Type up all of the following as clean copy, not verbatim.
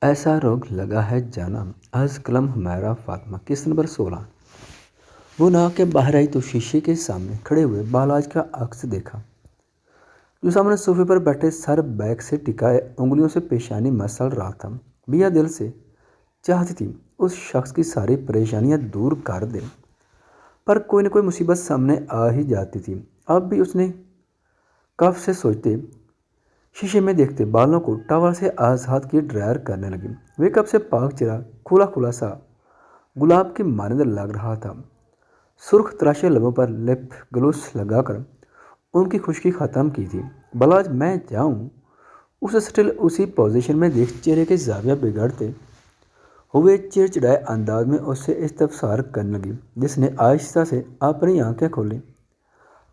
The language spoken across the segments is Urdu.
ایسا روگ لگا ہے جانا از قلم حمیرہ فاطمہ قسط نمبر 16۔ وہ نہ کے باہر آئی تو شیشے کے سامنے کھڑے ہوئے بالاج کا عکس دیکھا جو سامنے صوفے پر بیٹھے سر بیک سے ٹکائے انگلیوں سے پیشانی مسل رہا تھا۔ بیا دل سے چاہتی تھی اس شخص کی ساری پریشانیاں دور کر دے، پر کوئی نہ کوئی مصیبت سامنے آ ہی جاتی تھی۔ اب بھی اس نے کف سے سوچتے شیشے میں دیکھتے بالوں کو ٹاول سے آزاد کی ڈرائر کرنے لگی۔ وہ کب سے پاک چہرہ کھلا کھلا سا گلاب کی مانند لگ رہا تھا۔ سرخ تراشے لبوں پر لپ گلوس لگا کر ان کی خشکی ختم کی تھی۔ بالاج میں جاؤں؟ اسے سٹل اسی پوزیشن میں دیکھ چہرے کے زاویہ بگڑتے ہوئے چڑچڑائے انداز میں اس سے استفسار کرنے لگی، جس نے آہستہ سے اپنی آنکھیں کھولیں۔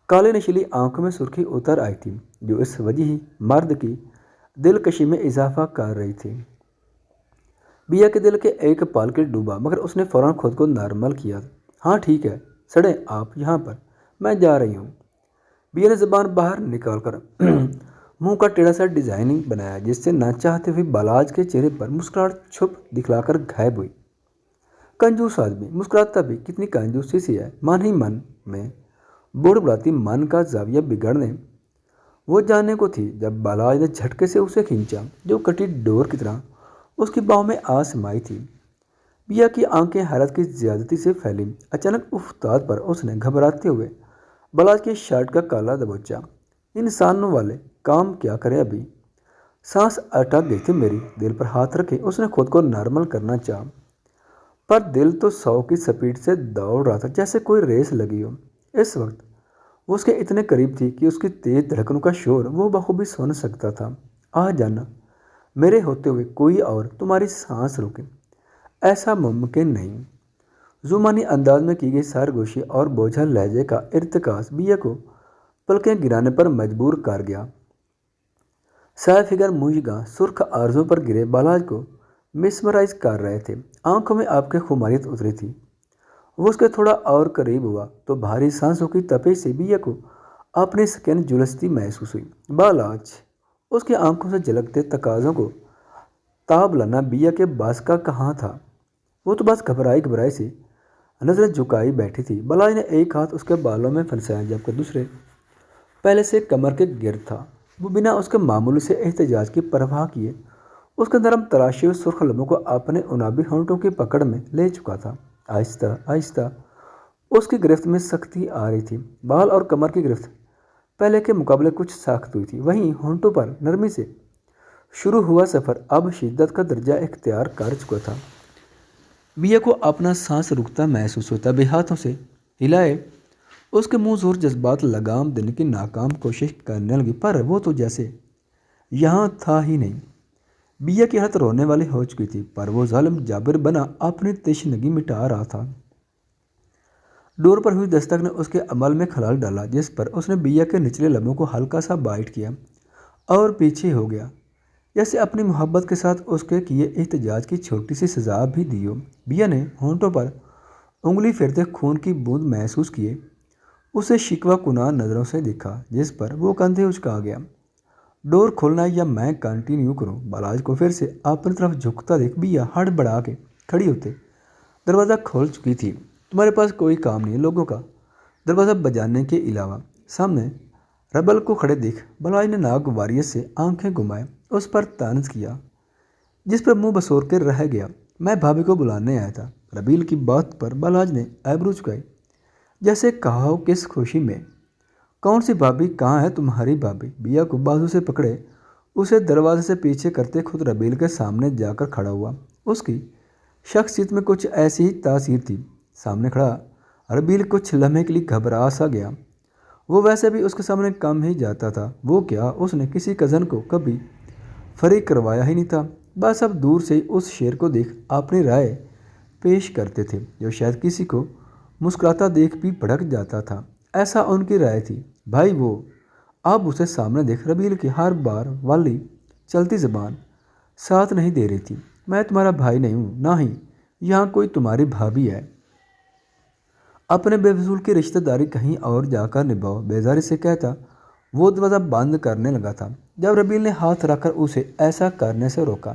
کالے نشیلی آنکھوں میں سرخی اتر آئی تھی جو اس وجہی مرد کی دلکشی میں اضافہ کر رہی تھی۔ بیا کے دل کے ایک پل کے ڈوبا، مگر اس نے فوراً خود کو نارمل کیا۔ ہاں ٹھیک ہے، سڑیں آپ یہاں پر، میں جا رہی ہوں۔ بیا نے زبان باہر نکال کر منہ کا ٹیڑھا سا ڈیزائننگ بنایا، جس سے نہ چاہتے ہوئے بالاج کے چہرے پر مسکراہٹ چھپ دکھلا کر غائب ہوئی۔ کنجوس آدمی، مسکراتا بھی کتنی کنجوسی سی ہے۔ من ہی من میں بڑ بڑاتی من کا زاویہ بگڑنے وہ جاننے کو تھی جب بالاج نے جھٹکے سے اسے کھینچا جو کٹی ڈور کی طرح اس کی باہوں میں آ سمائی تھی۔ بیا کی آنکھیں حیرت کی زیادتی سے پھیلی۔ اچانک افتاد پر اس نے گھبراتے ہوئے بالاج کی شرٹ کا کالا دبوچا۔ انسانوں والے کام کیا کرے ابھی؟ سانس اٹک گئی تھی میری۔ دل پر ہاتھ رکھے اس نے خود کو نارمل کرنا چاہا، پر دل تو 100 کی سپیڈ سے دوڑ رہا تھا، جیسے کوئی ریس لگی ہو۔ اس وقت وہ اس کے اتنے قریب تھی کہ اس کی تیز دھڑکنوں کا شور وہ بخوبی سن سکتا تھا۔ آ جانا، میرے ہوتے ہوئے کوئی اور تمہاری سانس روکے، ایسا ممکن نہیں۔ زمانی انداز میں کی گئی سرگوشی اور بوجھل لہجے کا ارتکاز بیا کو پلکیں گرانے پر مجبور کر گیا۔ سایہ فگر مژگاں سرخ آرزوں پر گرے بالاج کو مسمرائز کر رہے تھے۔ آنکھوں میں آپ کے خماریت اتری تھی۔ وہ اس کے تھوڑا اور قریب ہوا تو بھاری سانسوں کی تپش سے بیا کو اپنی سکن جھلستی محسوس ہوئی۔ بالاج، اس کی آنکھوں سے جھلکتے تقاضوں کو تاب لانا بیا کے بس کا کہاں تھا۔ وہ تو بس گھبرائی سے نظریں جھکائی بیٹھی تھی۔ بالاج نے ایک ہاتھ اس کے بالوں میں پھنسایا جبکہ دوسرے پہلے سے کمر کے گرد تھا۔ وہ بنا اس کے معمولی سے احتجاج کی پرواہ کیے اس کے نرم تراشے ہوئے سرخ لبوں کو اپنے انابی ہونٹوں کی پکڑ میں لے چکا تھا۔ آہستہ آہستہ اس کی گرفت میں سختی آ رہی تھی۔ بال اور کمر کی گرفت پہلے کے مقابلے کچھ سخت ہوئی تھی، وہیں ہونٹوں پر نرمی سے شروع ہوا سفر اب شدت کا درجہ اختیار کر چکا تھا۔ بیا کو اپنا سانس رکتا محسوس ہوتا، بے ہاتھوں سے ہلائے اس کے منہ زور جذبات لگام دینے کی ناکام کوشش کرنے لگی، پر وہ تو جیسے یہاں تھا ہی نہیں۔ بیا کی حالت رونے والی ہو چکی تھی، پر وہ ظالم جابر بنا اپنی تشنگی مٹا رہا تھا۔ ڈور پر ہوئی دستک نے اس کے عمل میں خلل ڈالا، جس پر اس نے بیا کے نچلے لبوں کو ہلکا سا بائٹ کیا اور پیچھے ہو گیا، جیسے اپنی محبت کے ساتھ اس کے کیے احتجاج کی چھوٹی سی سزا بھی دی ہو۔ بیا نے ہونٹوں پر انگلی پھیرتے خون کی بوند محسوس کیے اسے شکوہ کناں نظروں سے دیکھا، جس پر وہ کندھے اچکا گیا۔ ڈور کھولنا ہے یا میں کنٹینیو کروں؟ بالاج کو پھر سے اپنی طرف جھکتا دیکھ بیا ہڑبڑا کے کھڑی ہوتے دروازہ کھول چکی تھی۔ تمہارے پاس کوئی کام نہیں ہے لوگوں کا دروازہ بجانے کے علاوہ؟ سامنے ربل کو کھڑے دیکھ بالاج نے ناگواریت سے آنکھیں گھمائے اس پر طنز کیا، جس پر منہ بسور کے رہ گیا۔ میں بھابھی کو بلانے آیا تھا۔ ربیل کی بات پر بالاج نے ایبرو چکائی، جیسے کہا ہو کس خوشی میں۔ کون سی بھابھی؟ کہاں ہے تمہاری بھابھی؟ بیا کو بازو سے پکڑے اسے دروازے سے پیچھے کرتے خود ربیل کے سامنے جا کر کھڑا ہوا۔ اس کی شخصیت میں کچھ ایسی ہی تاثیر تھی۔ سامنے کھڑا ربیل کچھ لمحے کے لیے گھبرا سا گیا۔ وہ ویسے بھی اس کے سامنے کم ہی جاتا تھا۔ وہ کیا اس نے کسی کزن کو کبھی فریق کروایا ہی نہیں تھا؟ بس اب دور سے اس شیر کو دیکھ اپنی رائے پیش کرتے تھے، جو شاید کسی کو مسکراتا دیکھ بھی بھڑک جاتا تھا، ایسا ان کی رائے تھی۔ بھائی وہ اب اسے سامنے دیکھ ربیل کی ہر بار والی چلتی زبان ساتھ نہیں دے رہی تھی۔ میں تمہارا بھائی نہیں ہوں، نہ ہی یہاں کوئی تمہاری بھابھی ہے۔ اپنے بے فضول کی رشتہ داری کہیں اور جا کر نبھاؤ، بیزاری سے کہتا وہ دروازہ بند کرنے لگا تھا، جب ربیل نے ہاتھ رکھ کر اسے ایسا کرنے سے روکا۔